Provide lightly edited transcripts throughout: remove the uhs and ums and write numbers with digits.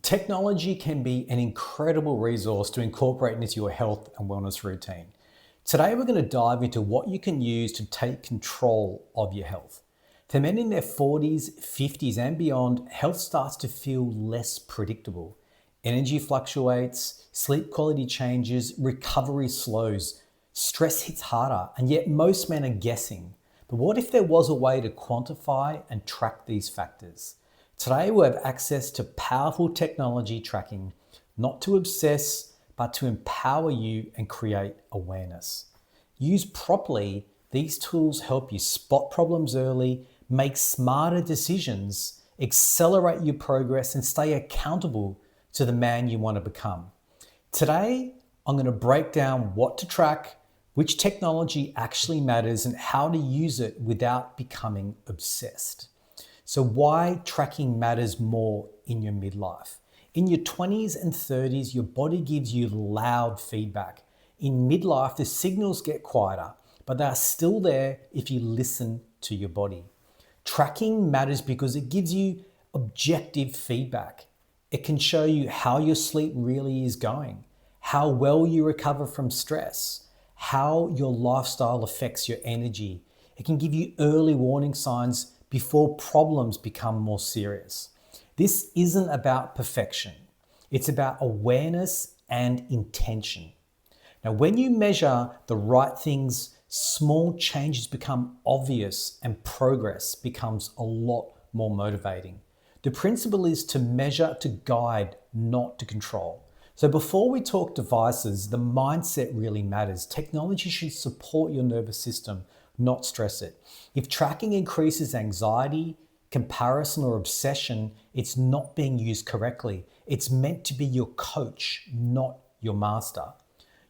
Technology can be an incredible resource to incorporate into your health and wellness routine. Today, we're going to dive into what you can use to take control of your health. For men in their 40s, 50s, and beyond, health starts to feel less predictable. Energy fluctuates, sleep quality changes, recovery slows, stress hits harder, and yet most men are guessing. But what if there was a way to quantify and track these factors? Today, we have access to powerful technology tracking, not to obsess, but to empower you and create awareness. Used properly, these tools help you spot problems early, make smarter decisions, accelerate your progress, and stay accountable to the man you want to become. Today, I'm going to break down what to track, which technology actually matters, and how to use it without becoming obsessed. So why tracking matters more in your midlife. In your 20s and 30s, your body gives you loud feedback. In midlife, the signals get quieter, but they are still there if you listen to your body. Tracking matters because it gives you objective feedback. It can show you how your sleep really is going, how well you recover from stress, how your lifestyle affects your energy. It can give you early warning signs before problems become more serious. This isn't about perfection. It's about awareness and intention. Now, when you measure the right things, small changes become obvious and progress becomes a lot more motivating. The principle is to measure to guide, not to control. So before we talk devices, the mindset really matters. Technology should support your nervous system, not stress it. If tracking increases anxiety, comparison, or obsession, it's not being used correctly. It's meant to be your coach, not your master.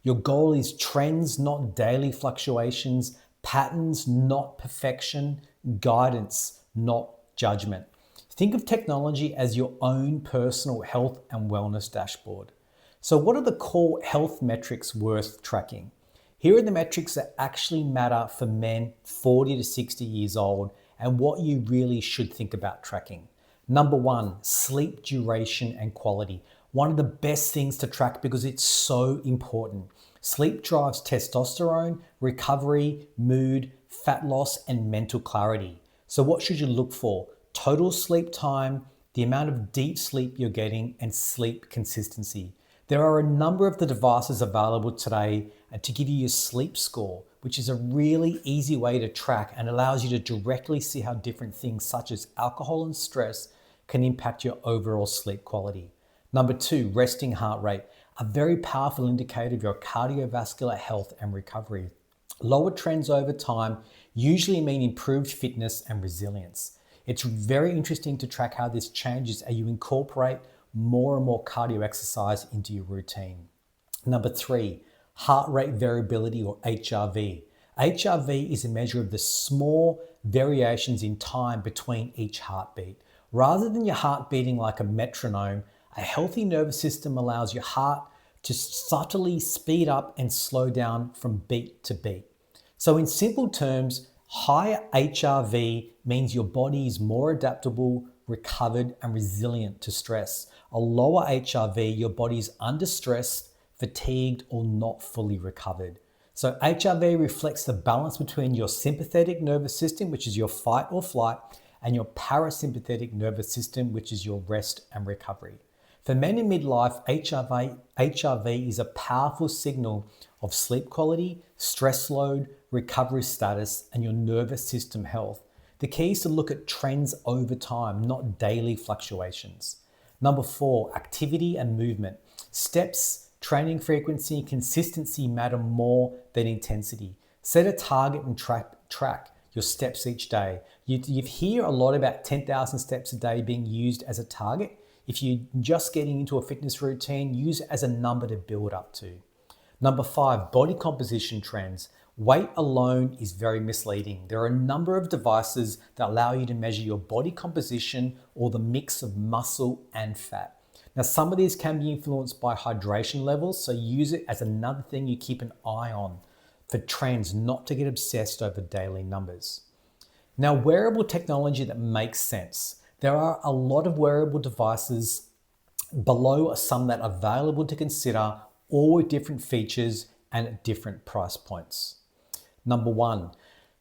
Your goal is trends, not daily fluctuations, patterns, not perfection, guidance, not judgment. Think of technology as your own personal health and wellness dashboard. So what are the core health metrics worth tracking? Here are the metrics that actually matter for men 40 to 60 years old and what you really should think about tracking. Number one, sleep duration and quality. One of the best things to track because it's so important. Sleep drives testosterone, recovery, mood, fat loss, and mental clarity. So what should you look for? Total sleep time, the amount of deep sleep you're getting, and sleep consistency. There are a number of the devices available today to give you your sleep score, which is a really easy way to track and allows you to directly see how different things such as alcohol and stress can impact your overall sleep quality. Number two, resting heart rate, a very powerful indicator of your cardiovascular health and recovery. Lower trends over time usually mean improved fitness and resilience. It's very interesting to track how this changes as you incorporate more and more cardio exercise into your routine. Number three, heart rate variability or HRV. HRV is a measure of the small variations in time between each heartbeat. Rather than your heart beating like a metronome, a healthy nervous system allows your heart to subtly speed up and slow down from beat to beat. So in simple terms, higher HRV means your body is more adaptable, recovered, and resilient to stress. A lower HRV, your body is under stress, fatigued, or not fully recovered. So HRV reflects the balance between your sympathetic nervous system, which is your fight or flight, and your parasympathetic nervous system, which is your rest and recovery. For men in midlife, HRV is a powerful signal of sleep quality, stress load, recovery status, and your nervous system health. The key is to look at trends over time, not daily fluctuations. Number four, activity and movement. Steps, training frequency, and consistency matter more than intensity. Set a target and track your steps each day. You hear a lot about 10,000 steps a day being used as a target. If you're just getting into a fitness routine, use it as a number to build up to. Number five, body composition trends. Weight alone is very misleading. There are a number of devices that allow you to measure your body composition or the mix of muscle and fat. Now, some of these can be influenced by hydration levels, so use it as another thing you keep an eye on for trends, not to get obsessed over daily numbers. Now, wearable technology that makes sense. There are a lot of wearable devices Below are some that are available to consider, all with different features and at different price points. Number one,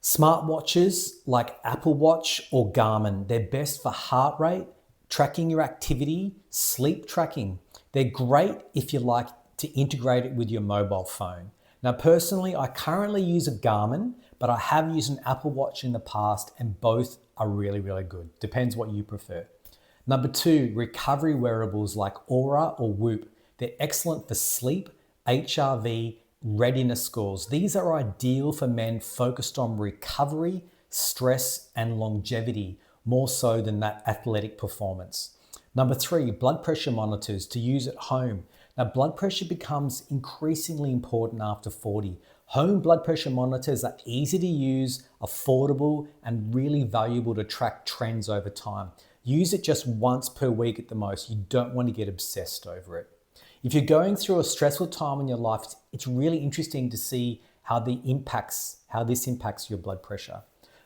smartwatches like Apple Watch or Garmin. They're best for heart rate, tracking your activity, sleep tracking. They're great if you like to integrate it with your mobile phone. Now, personally, I currently use a Garmin, but I have used an Apple Watch in the past, and both are really, really good. Depends what you prefer. Number two, recovery wearables like Aura or Whoop. They're excellent for sleep, HRV, readiness scores. These are ideal for men focused on recovery, stress, and longevity, more so than that athletic performance. Number three, blood pressure monitors to use at home. Now, blood pressure becomes increasingly important after 40. Home blood pressure monitors are easy to use, affordable, and really valuable to track trends over time. Use it just once per week at the most. You don't want to get obsessed over it. If you're going through a stressful time in your life, it's really interesting to see how this impacts your blood pressure.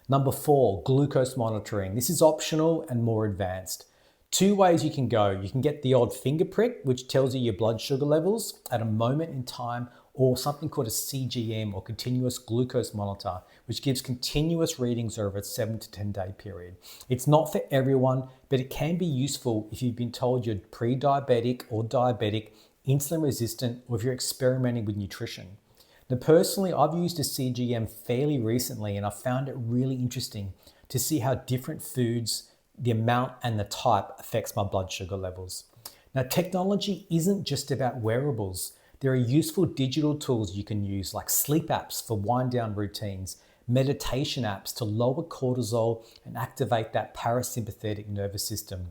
Number four, glucose monitoring. This is optional and more advanced. Two ways you can go. You can get the odd finger prick, which tells you your blood sugar levels at a moment in time, or something called a CGM or continuous glucose monitor, which gives continuous readings over a 7 to 10 day period. It's not for everyone, but it can be useful if you've been told you're pre-diabetic or diabetic, insulin resistant, or if you're experimenting with nutrition. Now, personally, I've used a CGM fairly recently, and I found it really interesting to see how different foods, the amount and the type affects my blood sugar levels. Now, technology isn't just about wearables. There are useful digital tools you can use, like sleep apps for wind down routines, meditation apps to lower cortisol and activate that parasympathetic nervous system,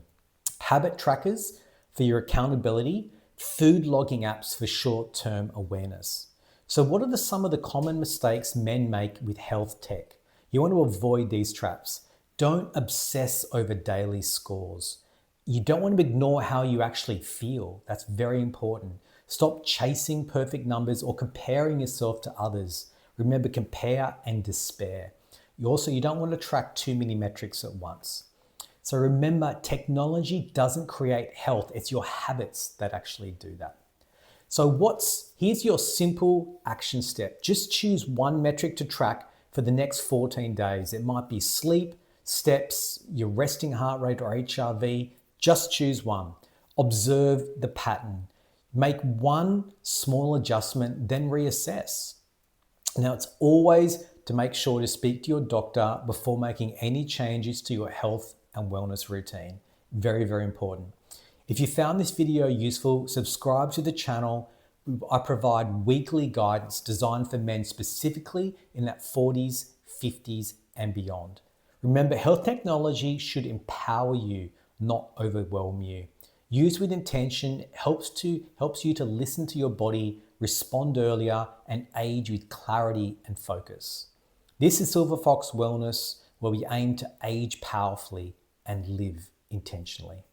habit trackers for your accountability, food logging apps for short-term awareness. So what are some of the common mistakes men make with health tech? You want to avoid these traps. Don't obsess over daily scores. You don't want to ignore how you actually feel. That's very important. Stop chasing perfect numbers or comparing yourself to others. Remember, compare and despair. You don't want to track too many metrics at once. So remember, technology doesn't create health. It's your habits that actually do that. So here's your simple action step. Just choose one metric to track for the next 14 days. It might be sleep, steps, your resting heart rate, or HRV. Just choose one. Observe the pattern. Make one small adjustment, then reassess. Now, it's always to make sure to speak to your doctor before making any changes to your health and wellness routine. Very, very important. If you found this video useful, subscribe to the channel. I provide weekly guidance designed for men specifically in that 40s, 50s, and beyond. Remember, health technology should empower you, not overwhelm you. Used with intention helps you to listen to your body, respond earlier, and age with clarity and focus. This is Silver Fox Wellness, where we aim to age powerfully and live intentionally.